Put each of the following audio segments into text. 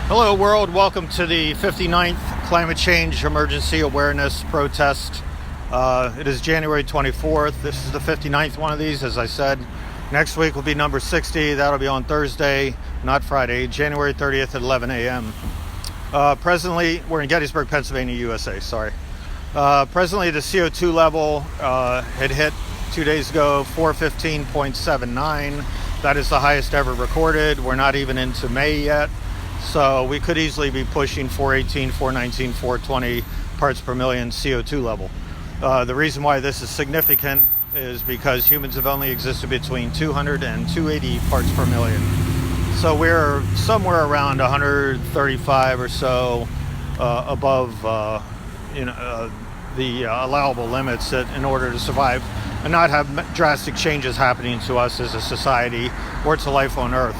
Hello world, welcome to the 59th Climate Change Emergency Awareness Protest. It is January 24th. This is the 59th one of these, as I said. Next week will be number 60. That'll be on Thursday, not Friday, January 30th at 11 a.m. Presently, we're in Gettysburg, Pennsylvania, USA, sorry. Presently, the CO2 level had hit 2 days ago, 415.79. That is the highest ever recorded. We're not even into May yet. So we could easily be pushing 418, 419, 420 parts per million CO2 level. The reason why this is significant is because humans have only existed between 200 and 280 parts per million. So we're somewhere around 135 or so above the allowable limits in order to survive and not have drastic changes happening to us as a society or to life on Earth.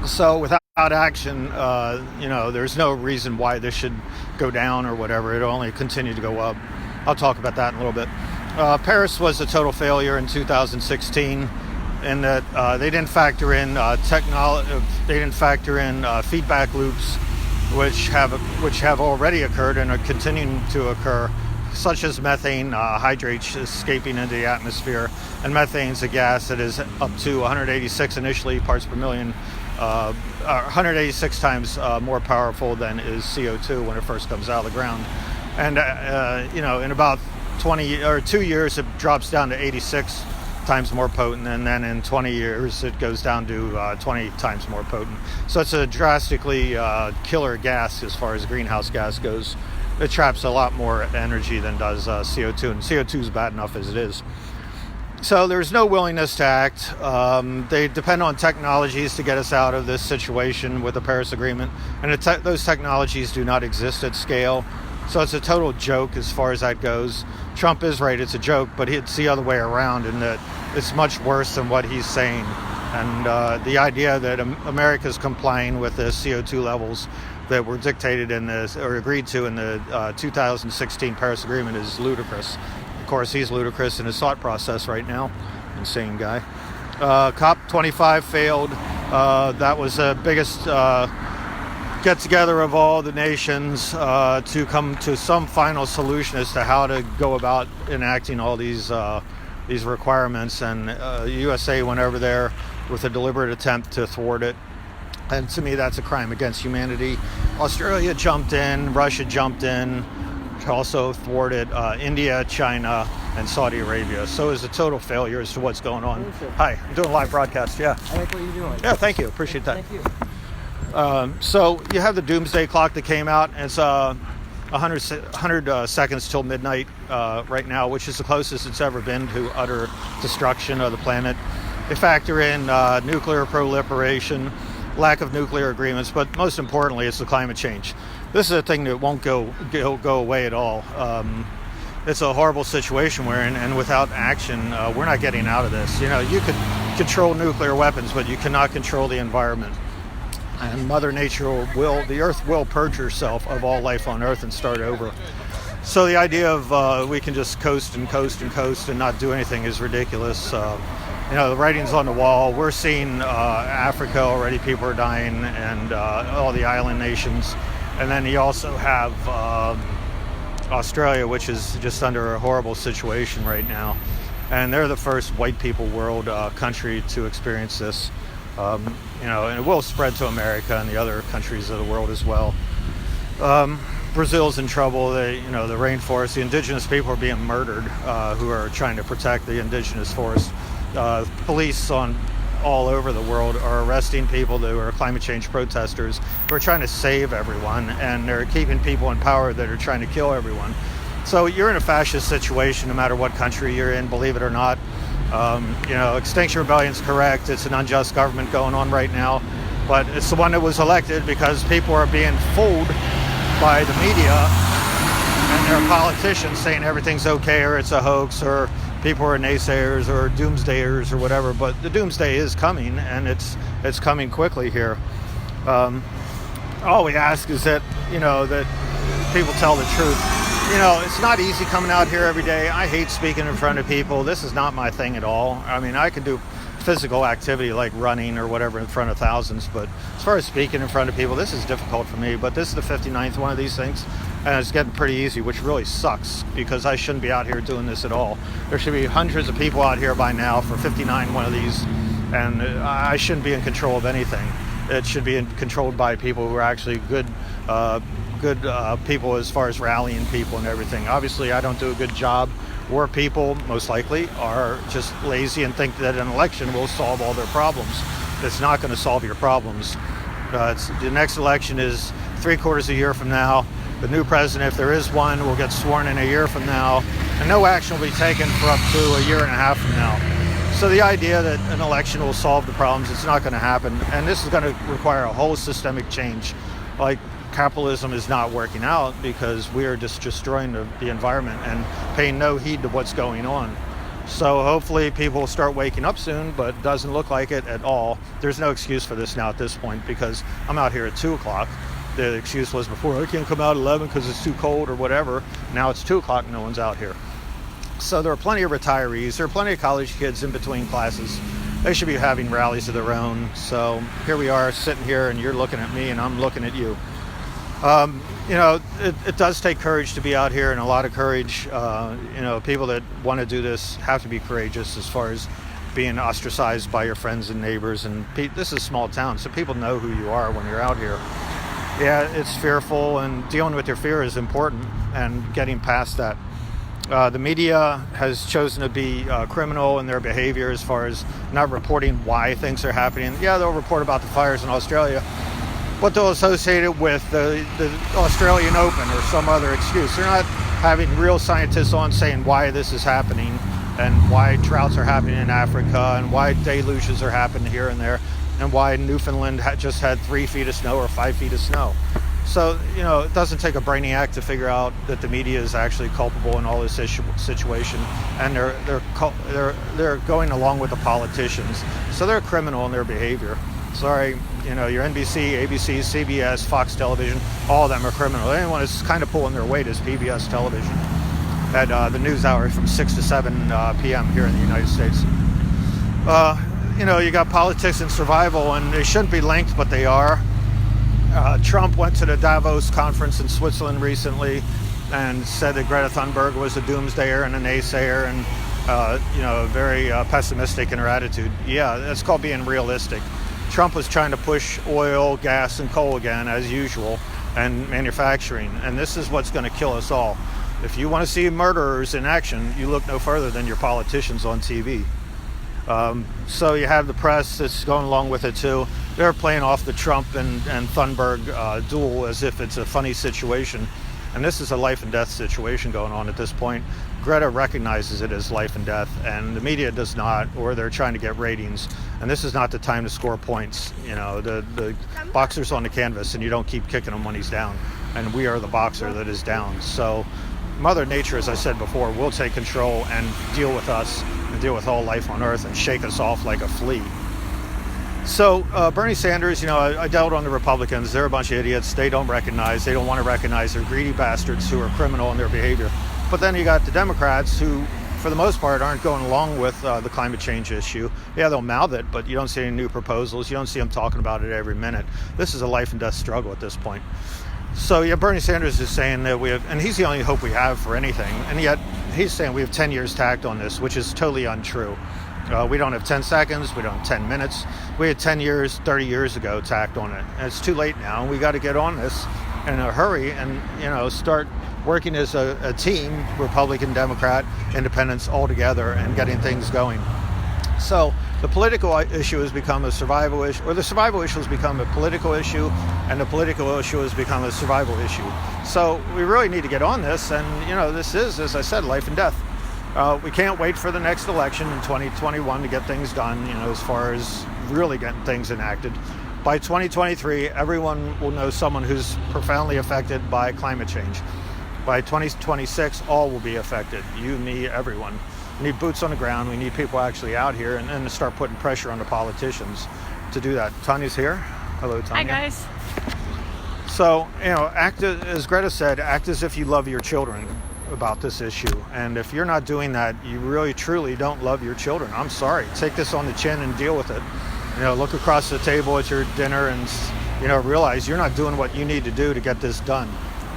So without action, there's no reason why this should go down or whatever. It'll only continue to go up. I'll talk about that in a little bit. Paris was a total failure in 2016 in that they didn't factor in technology. They didn't factor in feedback loops, which have already occurred and are continuing to occur, such as methane hydrates escaping into the atmosphere. And methane is a gas that is up to 186 initially parts per million. 186 times more powerful than is CO2 when it first comes out of the ground. And, in about 2 years, it drops down to 86 times more potent. And then in 20 years, it goes down to 20 times more potent. So it's a drastically killer gas as far as greenhouse gas goes. It traps a lot more energy than does CO2. And CO2 is bad enough as it is. So there's no willingness to act. They depend on technologies to get us out of this situation with the Paris Agreement. And those technologies do not exist at scale. So it's a total joke as far as that goes. Trump is right, it's a joke, but it's the other way around in that it's much worse than what he's saying. And the idea that America's complying with the CO2 levels that were dictated in this or agreed to in the 2016 Paris Agreement is ludicrous. Of course, he's ludicrous in his thought process right now. Insane guy. COP25 failed. That was the biggest get-together of all the nations to come to some final solution as to how to go about enacting all these requirements. And USA went over there with a deliberate attempt to thwart it. And to me, that's a crime against humanity. Australia jumped in. Russia jumped in. Also thwarted India, China, and Saudi Arabia. So it's a total failure as to what's going on. Hi, I'm doing a live broadcast. Yeah. I like what you're doing. Yeah, thank you. Appreciate that. Thank you. So you have the Doomsday clock that came out. And it's 100 seconds till midnight right now, which is the closest it's ever been to utter destruction of the planet. They factor in nuclear proliferation, lack of nuclear agreements, but most importantly, it's the climate change. This is a thing that won't go away at all. It's a horrible situation we're in, and without action, we're not getting out of this. You could control nuclear weapons, but you cannot control the environment. And Mother Nature the Earth will purge herself of all life on Earth and start over. So the idea of we can just coast and not do anything is ridiculous. The writing's on the wall. We're seeing Africa already, people are dying, and all the island nations. And then you also have Australia, which is just under a horrible situation right now. And they're the first white people world country to experience this. And it will spread to America and the other countries of the world as well. Brazil's in trouble. The rainforest, the indigenous people are being murdered who are trying to protect the indigenous forest. Police all over the world are arresting people who are climate change protesters who are trying to save everyone, and they're keeping people in power that are trying to kill everyone. So you're in a fascist situation no matter what country you're in, believe it or not. Extinction Rebellion is correct. It's an unjust government going on right now, but it's the one that was elected because people are being fooled by the media and their politicians saying everything's okay or it's a hoax or people are naysayers or doomsdayers or whatever. But the doomsday is coming, and it's coming quickly here. All we ask is that that people tell the truth. It's not easy coming out here every day. I hate speaking in front of people. This is not my thing at all. I mean, I can do physical activity like running or whatever in front of thousands. But as far as speaking in front of people, this is difficult for me. But this is the 59th one of these things, and it's getting pretty easy, which really sucks because I shouldn't be out here doing this at all. There should be hundreds of people out here by now for 59 one of these, and I shouldn't be in control of anything. It should be controlled by people who are actually good people as far as rallying people and everything. Obviously, I don't do a good job, or people, most likely, are just lazy and think that an election will solve all their problems. It's not going to solve your problems. The next election is 3/4 a year from now. The new president, if there is one, will get sworn in a year from now, and no action will be taken for up to a year and a half from now. So the idea that an election will solve the problems, it's not going to happen. And this is going to require a whole systemic change. Like, capitalism is not working out because we are just destroying the environment and paying no heed to what's going on. So hopefully people will start waking up soon, but it doesn't look like it at all. There's no excuse for this now at this point because I'm out here at 2 o'clock. The excuse was before, I can't come out at 11 because it's too cold or whatever. Now it's 2 o'clock and no one's out here. So there are plenty of retirees. There are plenty of college kids in between classes. They should be having rallies of their own. So here we are sitting here and you're looking at me and I'm looking at you. It does take courage to be out here, and a lot of courage. People that want to do this have to be courageous as far as being ostracized by your friends and neighbors. And this is a small town, so people know who you are when you're out here. Yeah, it's fearful, and dealing with your fear is important, and getting past that. The media has chosen to be criminal in their behavior as far as not reporting why things are happening. Yeah, they'll report about the fires in Australia, but they'll associate it with the Australian Open or some other excuse. They're not having real scientists on saying why this is happening and why droughts are happening in Africa and why deluges are happening here and there and why Newfoundland just had 3 feet of snow or 5 feet of snow. So, it doesn't take a brainiac to figure out that the media is actually culpable in all this situation, and they're going along with the politicians. So they're criminal in their behavior. Sorry, your NBC, ABC, CBS, Fox Television, all of them are criminal. Anyone that's kind of pulling their weight is PBS Television at the news hour from 6 to 7 p.m. here in the United States. You got politics and survival, and they shouldn't be linked, but they are. Trump went to the Davos conference in Switzerland recently and said that Greta Thunberg was a doomsdayer and a naysayer and, very pessimistic in her attitude. Yeah, that's called being realistic. Trump was trying to push oil, gas, and coal again, as usual, and manufacturing. And this is what's going to kill us all. If you want to see murderers in action, you look no further than your politicians on TV. So you have the press that's going along with it too. They're playing off the Trump and Thunberg duel as if it's a funny situation. And this is a life and death situation going on at this point. Greta recognizes it as life and death, and the media does not, or they're trying to get ratings. And this is not the time to score points. The boxer's on the canvas, and you don't keep kicking him when he's down. And we are the boxer that is down. So Mother Nature, as I said before, will take control and deal with us and deal with all life on Earth and shake us off like a flea. So Bernie Sanders, I dealt on the Republicans. They're a bunch of idiots. They don't want to recognize they're greedy bastards who are criminal in their behavior. But then you got the Democrats who, for the most part, aren't going along with the climate change issue. Yeah, they'll mouth it, but you don't see any new proposals. You don't see them talking about it every minute. This is a life and death struggle at this point. So yeah, Bernie Sanders is saying that we have, and he's the only hope we have for anything, and yet he's saying we have 10 years tacked on this, which is totally untrue. We don't have 10 seconds, we don't have 10 minutes. We had 10 years, 30 years ago tacked on it. And it's too late now, and we got to get on this in a hurry and, start working as a team, Republican, Democrat, Independents, all together and getting things going. So the political issue has become a survival issue, or the survival issue has become a political issue, and the political issue has become a survival issue. So we really need to get on this, and, this is, as I said, life and death. We can't wait for the next election in 2021 to get things done, as far as really getting things enacted. By 2023, everyone will know someone who's profoundly affected by climate change. By 2026, all will be affected. You, me, everyone. We need boots on the ground. We need people actually out here and to start putting pressure on the politicians to do that. Tanya's here. Hello, Tanya. Hi, guys. So, act, as Greta said, act as if you love your children. about this issue. And if you're not doing that, you really truly don't love your children. I'm sorry. Take this on the chin and deal with it. Look across the table at your dinner and realize you're not doing what you need to do to get this done.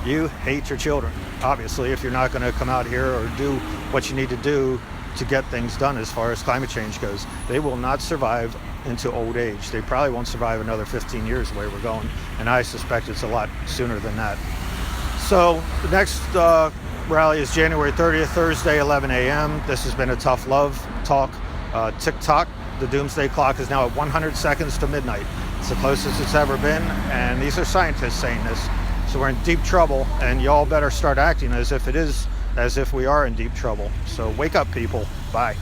You hate your children, obviously, if you're not going to come out here or do what you need to do to get things done as far as climate change goes. They will not survive into old age. They probably won't survive another 15 years the way we're going, and I suspect it's a lot sooner than that. So the next rally is January 30th, Thursday, 11 a.m. This has been a Tough Love Talk. Tick-tock, the Doomsday clock is now at 100 seconds to midnight. It's the closest it's ever been, and these are scientists saying this. So we're in deep trouble, and y'all better start acting as if we are in deep trouble. So wake up, people. Bye.